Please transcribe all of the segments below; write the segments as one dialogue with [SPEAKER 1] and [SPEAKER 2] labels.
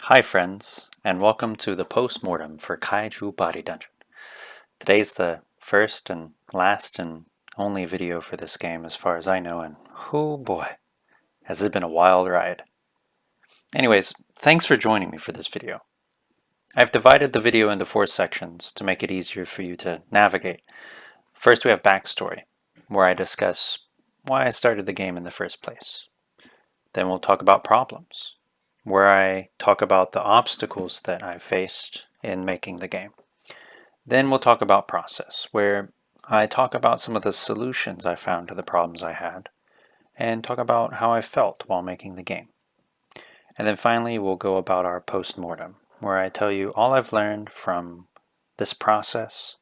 [SPEAKER 1] Hi friends, and welcome to the Postmortem for Kaiju Body Dungeon. Today's the first and last and only video for this game as far as I know, and oh boy, has it been a wild ride. Anyways, thanks for joining me for this video. I've divided the video into 4 sections to make it easier for you to navigate. First we have backstory, where I discuss why I started the game in the first place. Then we'll talk about problems, where I talk about the obstacles that I faced in making the game. Then we'll talk about process, where I talk about some of the solutions I found to the problems I had, and talk about how I felt while making the game. And then finally we'll go about our post-mortem, where I tell you all I've learned from this process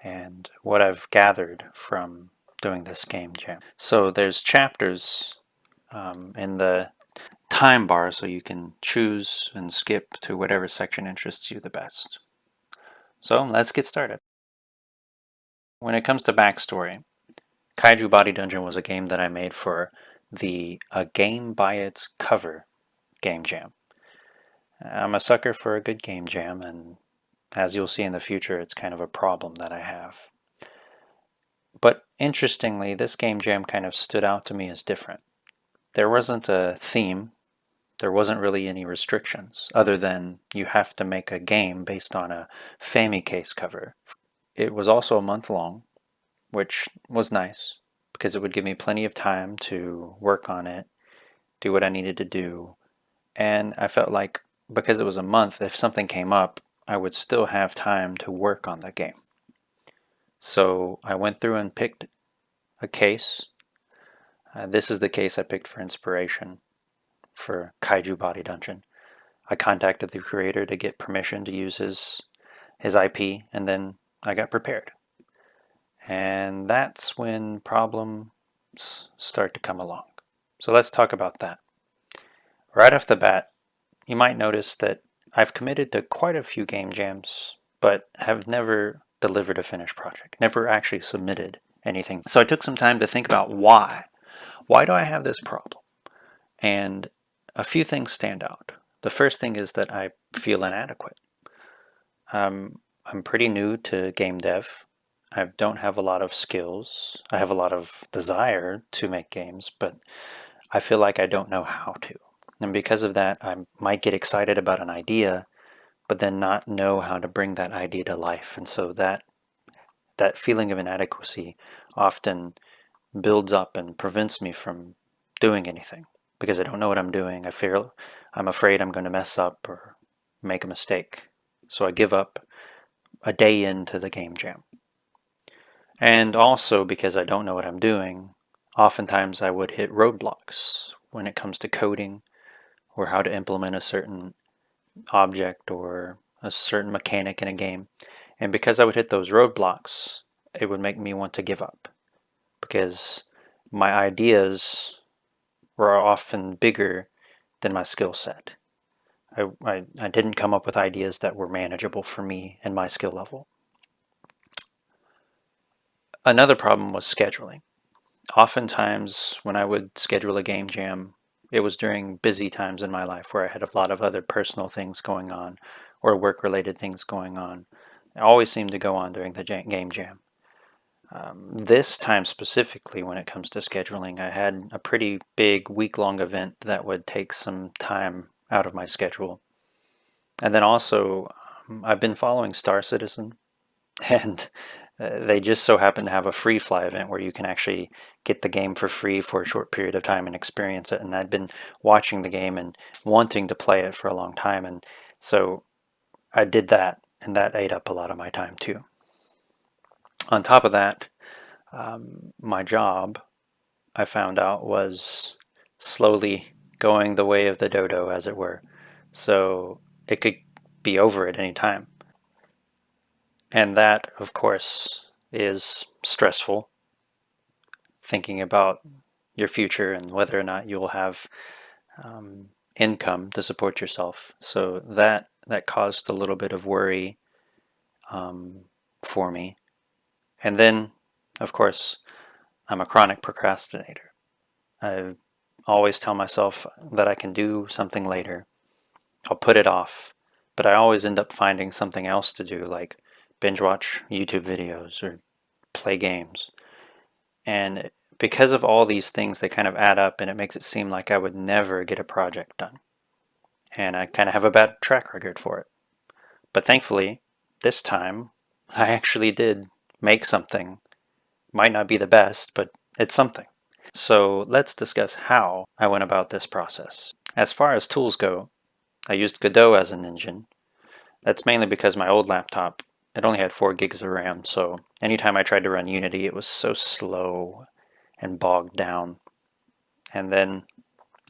[SPEAKER 1] and what I've gathered from doing this game jam. So there's chapters in the time bar, so you can choose and skip to whatever section interests you the best. So let's get started. When it comes to backstory, Kaiju Body Dungeon was a game that I made for the A Game by Its Cover game jam. I'm a sucker for a good game jam, and as you'll see in the future, it's kind of a problem that I have. But interestingly, this game jam kind of stood out to me as different. There wasn't a theme. There wasn't really any restrictions, other than you have to make a game based on a Famicase cover. It was also a month long, which was nice, because it would give me plenty of time to work on it, do what I needed to do, and I felt like because it was a month, if something came up, I would still have time to work on the game. So I went through and picked a case. This is the case I picked for inspiration for Kaiju Body Dungeon. I contacted the creator to get permission to use his IP, and then I got prepared. And that's when problems start to come along. So let's talk about that. Right off the bat, you might notice that I've committed to quite a few game jams, but have never delivered a finished project, never actually submitted anything. So I took some time to think about why. Why do I have this problem? And a few things stand out. The first thing is that I feel inadequate. I'm pretty new to game dev. I don't have a lot of skills. I have a lot of desire to make games, but I feel like I don't know how to. And because of that, I might get excited about an idea, but then not know how to bring that idea to life. And so that feeling of inadequacy often builds up and prevents me from doing anything because I don't know what I'm doing. I'm afraid I'm going to mess up or make a mistake. So I give up a day into the game jam. And also because I don't know what I'm doing, oftentimes I would hit roadblocks when it comes to coding or how to implement a certain object or a certain mechanic in a game. And because I would hit those roadblocks, it would make me want to give up because my ideas were often bigger than my skill set. I didn't come up with ideas that were manageable for me and my skill level. Another problem was scheduling. Oftentimes when I would schedule a game jam, it was during busy times in my life where I had a lot of other personal things going on or work-related things going on. It always seemed to go on during the game jam. This time specifically, when it comes to scheduling, I had a pretty big week-long event that would take some time out of my schedule. And then also, I've been following Star Citizen, and they just so happen to have a free fly event where you can actually get the game for free for a short period of time and experience it. And I'd been watching the game and wanting to play it for a long time, and so I did that, and that ate up a lot of my time too. On top of that, my job, I found out, was slowly going the way of the dodo, as it were. So it could be over at any time. And that, of course, is stressful, thinking about your future and whether or not you'll have income to support yourself. So that caused a little bit of worry for me. And then, of course, I'm a chronic procrastinator. I always tell myself that I can do something later, I'll put it off, but I always end up finding something else to do, like binge watch YouTube videos or play games. And because of all these things, they kind of add up, and it makes it seem like I would never get a project done. And I kind of have a bad track record for it. But thankfully, this time, I actually did make something. Might not be the best, but it's something. So let's discuss how I went about this process. As far as tools go, I used Godot as an engine. That's mainly because my old laptop, it only had 4 gigs of RAM, so anytime I tried to run Unity, it was so slow and bogged down. And then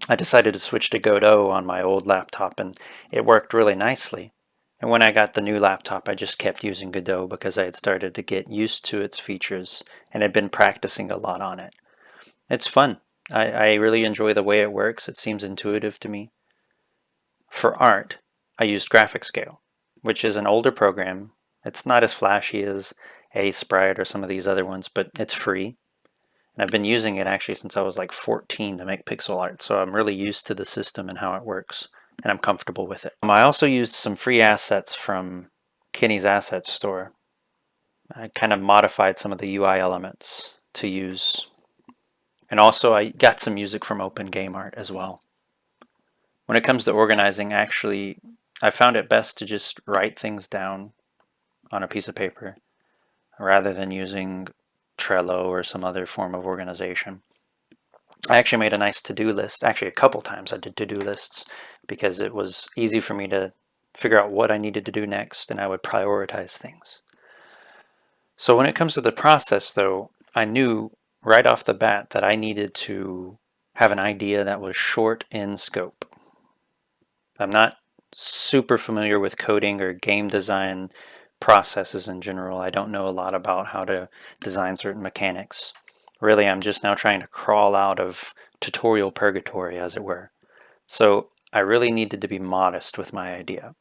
[SPEAKER 1] I decided to switch to Godot on my old laptop, and it worked really nicely. And when I got the new laptop, I just kept using Godot because I had started to get used to its features and had been practicing a lot on it. It's fun. I really enjoy the way it works. It seems intuitive to me. For art, I used GraphicsGale, which is an older program. It's not as flashy as Sprite or some of these other ones, but it's free. And I've been using it actually since I was like 14 to make pixel art, so I'm really used to the system and how it works, and I'm comfortable with it. I also used some free assets from Kenny's Assets store. I kind of modified some of the UI elements to use. And also I got some music from OpenGameArt as well. When it comes to organizing, actually, I found it best to just write things down on a piece of paper rather than using Trello or some other form of organization. I actually made a nice to-do list. Actually, a couple times I did to-do lists because it was easy for me to figure out what I needed to do next, and I would prioritize things. So when it comes to the process, though, I knew right off the bat that I needed to have an idea that was short in scope. I'm not super familiar with coding or game design processes in general. I don't know a lot about how to design certain mechanics. Really, I'm just now trying to crawl out of tutorial purgatory, as it were. So I really needed to be modest with my idea.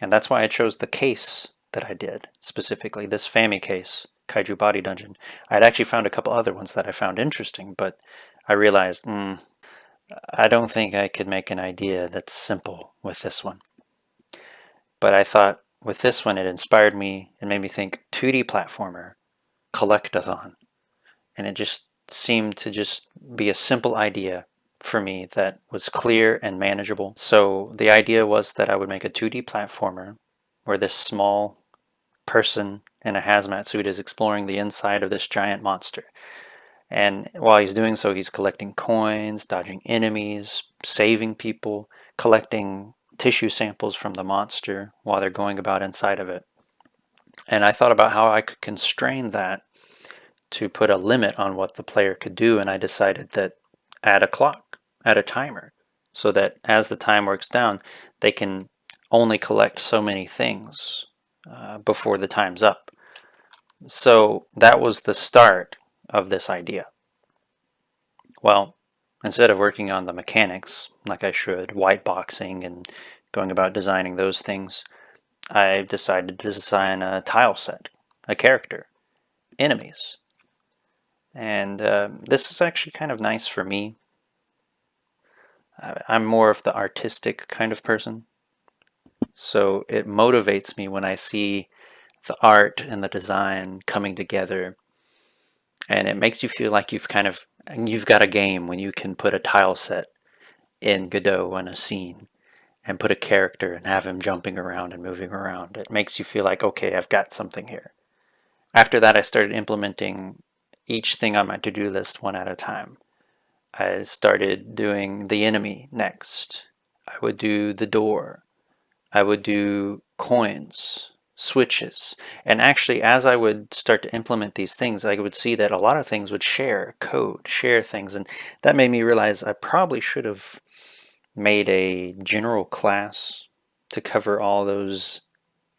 [SPEAKER 1] And that's why I chose the case that I did, specifically this Fami case, Kaiju Body Dungeon. I had actually found a couple other ones that I found interesting, but I realized, I don't think I could make an idea that's simple with this one. But I thought with this one, it inspired me and made me think 2D platformer, collectathon. And it just seemed to just be a simple idea for me that was clear and manageable. So the idea was that I would make a 2D platformer where this small person in a hazmat suit is exploring the inside of this giant monster. And while he's doing so, he's collecting coins, dodging enemies, saving people, collecting tissue samples from the monster while they're going about inside of it. And I thought about how I could constrain that to put a limit on what the player could do, and I decided that add a clock, add a timer, so that as the time works down, they can only collect so many things before the time's up. So that was the start of this idea. Well, instead of working on the mechanics like I should, whiteboxing and going about designing those things, I decided to design a tile set, a character, enemies. And this is actually kind of nice for me. I'm more of the artistic kind of person. So it motivates me when I see the art and the design coming together. And it makes you feel like you've got a game when you can put a tile set in Godot in a scene and put a character and have him jumping around and moving around. It makes you feel like, okay, I've got something here. After that, I started implementing each thing on my to-do list one at a time. I started doing the enemy next. I would do the door. I would do coins, switches. And actually, as I would start to implement these things, I would see that a lot of things would share code, share things. And that made me realize I probably should have made a general class to cover all those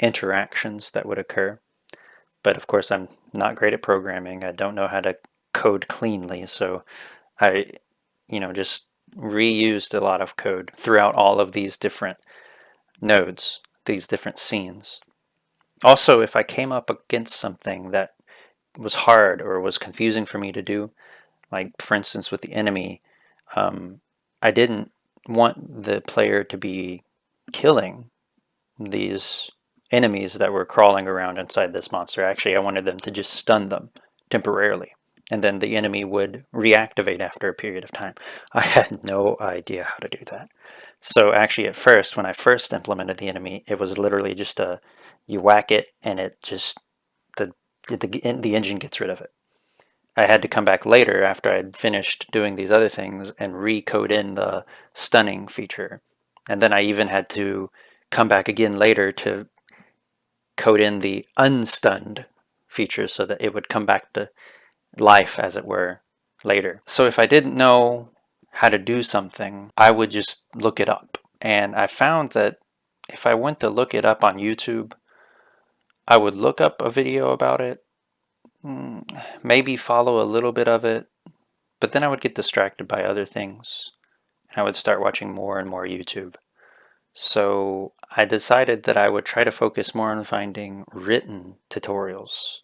[SPEAKER 1] interactions that would occur. But of course, I'm not great at programming. I don't know how to code cleanly, so I just reused a lot of code throughout all of these different nodes, these different scenes. Also, if I came up against something that was hard or was confusing for me to do, like for instance with the enemy, I didn't want the player to be killing these enemies that were crawling around inside this monster. Actually, I wanted them to just stun them temporarily, and then the enemy would reactivate after a period of time. I had no idea how to do that. So actually at first, when I first implemented the enemy, it was literally just you whack it and it just, the engine gets rid of it. I had to come back later after I'd finished doing these other things and recode in the stunning feature. And then I even had to come back again later to code in the unstunned feature so that it would come back to life, as it were, later. So if I didn't know how to do something, I would just look it up. And I found that if I went to look it up on YouTube, I would look up a video about it, maybe follow a little bit of it, but then I would get distracted by other things, and I would start watching more and more YouTube. So I decided that I would try to focus more on finding written tutorials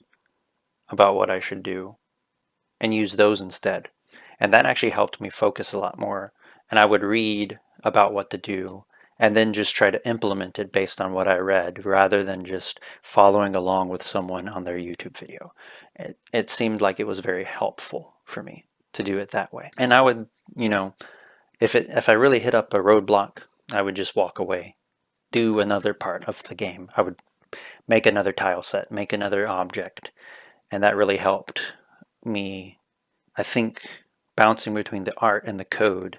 [SPEAKER 1] about what I should do and use those instead. And that actually helped me focus a lot more. And I would read about what to do and then just try to implement it based on what I read rather than just following along with someone on their YouTube video. It seemed like it was very helpful for me to do it that way. And I would, if I really hit up a roadblock, I would just walk away, do another part of the game. I would make another tile set, make another object, and that really helped me. I think bouncing between the art and the code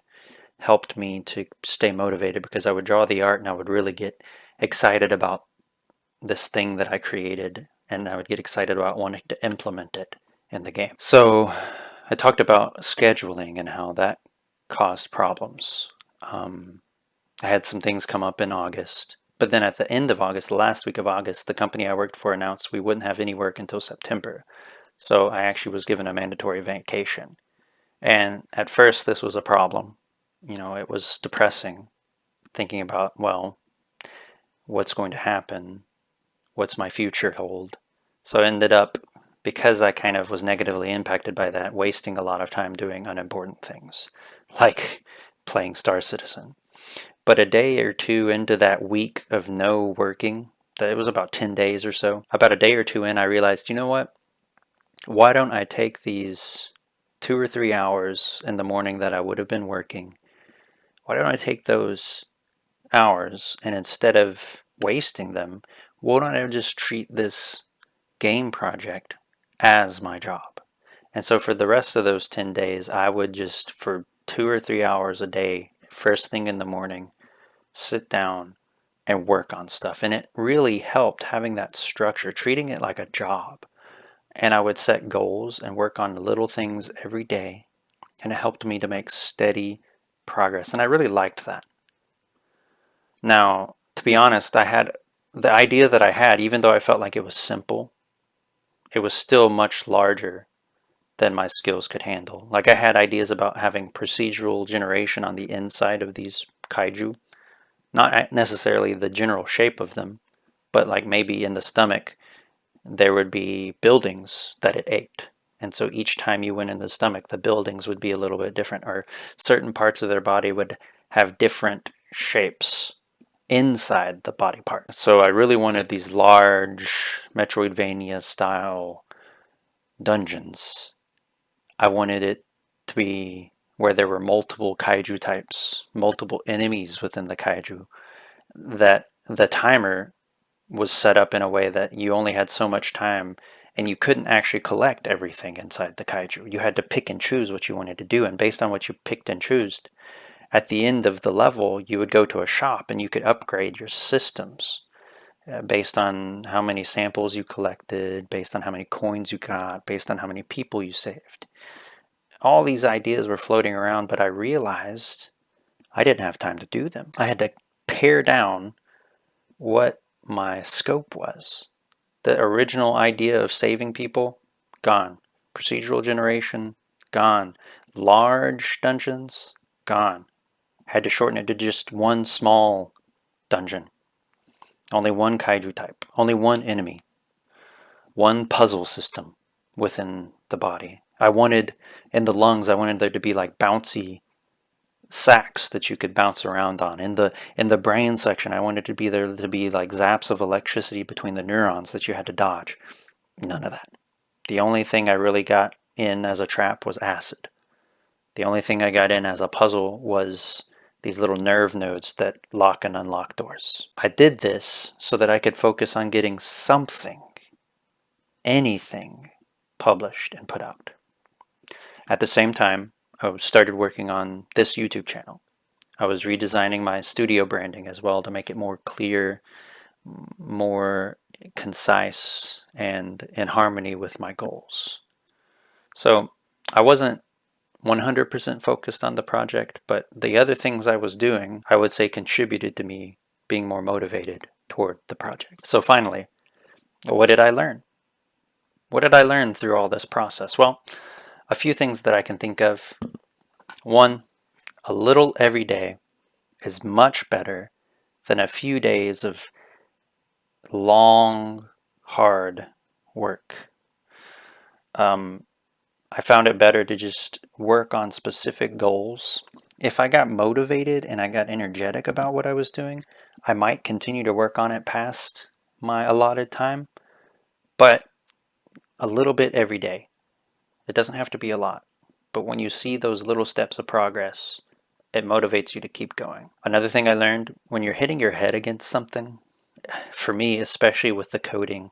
[SPEAKER 1] helped me to stay motivated because I would draw the art and I would really get excited about this thing that I created, and I would get excited about wanting to implement it in the game. So I talked about scheduling and how that caused problems. I had some things come up in August, but then at the end of August, the last week of August, the company I worked for announced we wouldn't have any work until September. So I actually was given a mandatory vacation. And at first, this was a problem. It was depressing thinking about, well, what's going to happen? What's my future hold? So I ended up, because I kind of was negatively impacted by that, wasting a lot of time doing unimportant things, like playing Star Citizen. But a day or two into that week of no working, it was about 10 days or so, about a day or two in, I realized, you know what? Why don't I take these 2 or 3 hours in the morning that I would have been working? Why don't I take those hours and instead of wasting them, why don't I just treat this game project as my job? And so for the rest of those 10 days, I would just, for 2 or 3 hours a day, first thing in the morning, sit down and work on stuff. And it really helped having that structure, treating it like a job. And I would set goals and work on little things every day. And it helped me to make steady progress. And I really liked that. Now, to be honest, I had the idea that I had, even though I felt like it was simple, it was still much larger than my skills could handle. Like I had ideas about having procedural generation on the inside of these kaiju. Not necessarily the general shape of them, but like maybe in the stomach, there would be buildings that it ate. And so each time you went in the stomach, the buildings would be a little bit different, or certain parts of their body would have different shapes inside the body part. So I really wanted these large Metroidvania style dungeons. I wanted it to be where there were multiple kaiju types, multiple enemies within the kaiju, that the timer was set up in a way that you only had so much time and you couldn't actually collect everything inside the kaiju. You had to pick and choose what you wanted to do, and based on what you picked and chose, at the end of the level, you would go to a shop and you could upgrade your systems based on how many samples you collected, based on how many coins you got, based on how many people you saved. All these ideas were floating around, but I realized I didn't have time to do them. I had to pare down what my scope was. The original idea of saving people, gone. Procedural generation, gone. Large dungeons, gone. Had to shorten it to just one small dungeon. Only one kaiju type. Only one enemy. One puzzle system within the body. I wanted, in the lungs, I wanted there to be like bouncy sacks that you could bounce around on. In the brain section, I wanted to be there to be like zaps of electricity between the neurons that you had to dodge. None of that. The only thing I really got in as a trap was acid. The only thing I got in as a puzzle was these little nerve nodes that lock and unlock doors. I did this so that I could focus on getting something, anything, published and put out. At the same time, I started working on this YouTube channel. I was redesigning my studio branding as well to make it more clear, more concise, and in harmony with my goals. So I wasn't 100% focused on the project, but the other things I was doing, I would say contributed to me being more motivated toward the project. So finally, what did I learn? What did I learn through all this process? Well, a few things that I can think of. One, a little every day is much better than a few days of long, hard work. I found it better to just work on specific goals. If I got motivated and I got energetic about what I was doing, I might continue to work on it past my allotted time, but a little bit every day. It doesn't have to be a lot, but when you see those little steps of progress, it motivates you to keep going. Another thing I learned, when you're hitting your head against something, for me, especially with the coding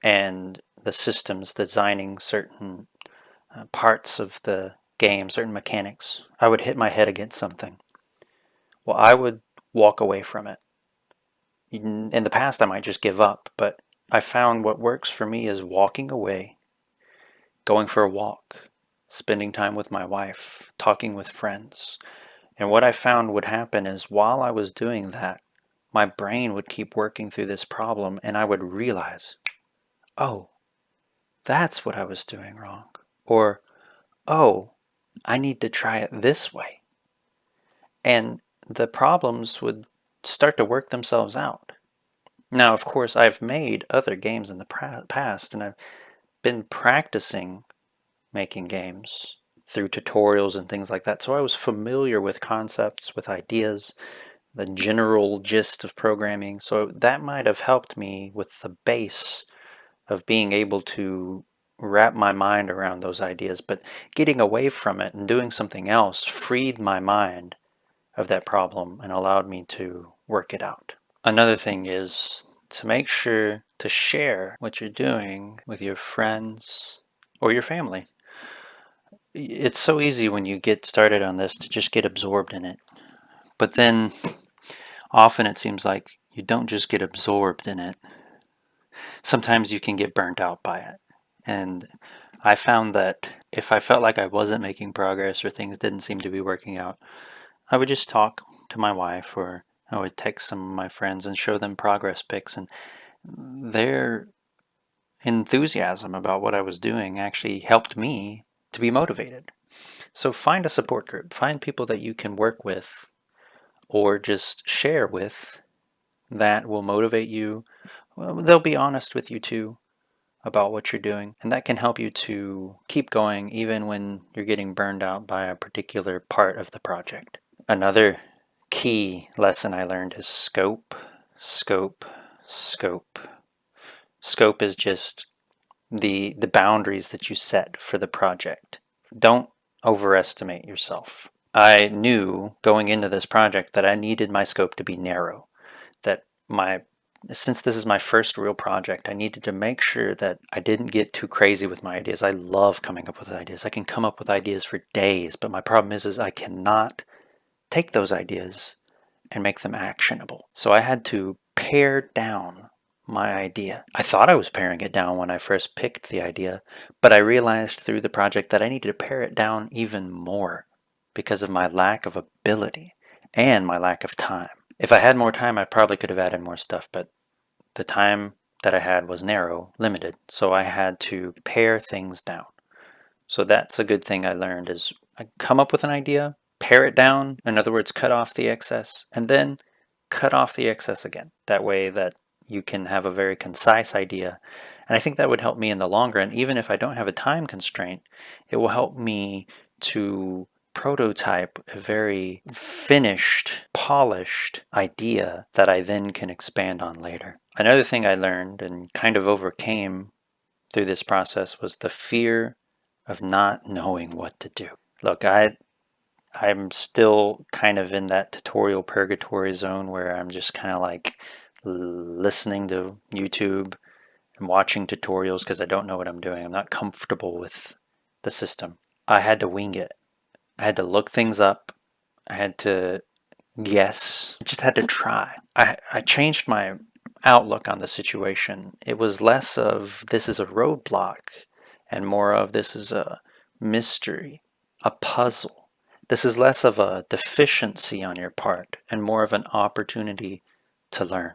[SPEAKER 1] and the systems designing certain parts of the game, certain mechanics, I would hit my head against something. Well, I would walk away from it. In the past, I might just give up, but I found what works for me is walking away, going for a walk, spending time with my wife, talking with friends. And what I found would happen is while I was doing that, my brain would keep working through this problem and I would realize, oh, that's what I was doing wrong. Or, oh, I need to try it this way. And the problems would start to work themselves out. Now, of course, I've made other games in the past and I've been practicing making games through tutorials and things like that. So I was familiar with concepts, with ideas, the general gist of programming. So that might have helped me with the base of being able to wrap my mind around those ideas. But getting away from it and doing something else freed my mind of that problem and allowed me to work it out. Another thing is to make sure to share what you're doing with your friends or your family. It's so easy when you get started on this to just get absorbed in it. But then often it seems like you don't just get absorbed in it. Sometimes you can get burnt out by it. And I found that if I felt like I wasn't making progress or things didn't seem to be working out, I would just talk to my wife or I would text some of my friends and show them progress pics, and their enthusiasm about what I was doing actually helped me to be motivated. So find a support group, find people that you can work with or just share with that will motivate you. Well, they'll be honest with you too about what you're doing, and that can help you to keep going even when you're getting burned out by a particular part of the project. Another key lesson I learned is scope, scope, scope. Scope is just the boundaries that you set for the project. Don't overestimate yourself. I knew going into this project that I needed my scope to be narrow, that since this is my first real project, I needed to make sure that I didn't get too crazy with my ideas. I love coming up with ideas. I can come up with ideas for days, but my problem is I cannot take those ideas and make them actionable. So I had to pare down my idea. I thought I was paring it down when I first picked the idea, but I realized through the project that I needed to pare it down even more because of my lack of ability and my lack of time. If I had more time, I probably could have added more stuff, but the time that I had was narrow, limited, so I had to pare things down. So that's a good thing I learned is I come up with an idea, pare it down, in other words, cut off the excess, and then cut off the excess again. That way that you can have a very concise idea. And I think that would help me in the long run. Even if I don't have a time constraint, it will help me to prototype, a very finished, polished idea that I then can expand on later. Another thing I learned and kind of overcame through this process was the fear of not knowing what to do. Look, I'm still kind of in that tutorial purgatory zone where I'm just kind of like listening to YouTube and watching tutorials because I don't know what I'm doing. I'm not comfortable with the system. I had to wing it. I had to look things up. I had to guess. I just had to try. I changed my outlook on the situation. It was less of this is a roadblock and more of this is a mystery, a puzzle. This is less of a deficiency on your part and more of an opportunity to learn.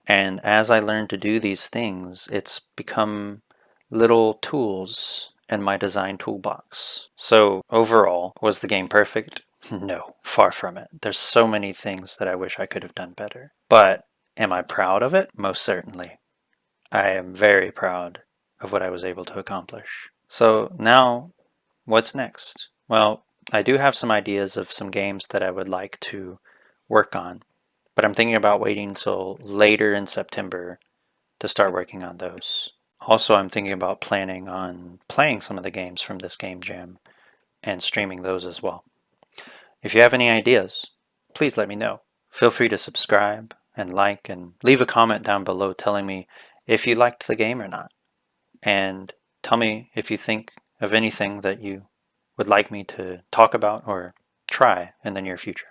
[SPEAKER 1] And as I learn to do these things, it's become little tools in my design toolbox. So overall, was the game perfect? No, far from it. There's so many things that I wish I could have done better. But am I proud of it? Most certainly. I am very proud of what I was able to accomplish. So now, what's next? Well, I do have some ideas of some games that I would like to work on, but I'm thinking about waiting until later in September to start working on those. Also, I'm thinking about planning on playing some of the games from this game jam and streaming those as well. If you have any ideas, please let me know. Feel free to subscribe and like and leave a comment down below telling me if you liked the game or not. And tell me if you think of anything that you would like me to talk about or try in the near future.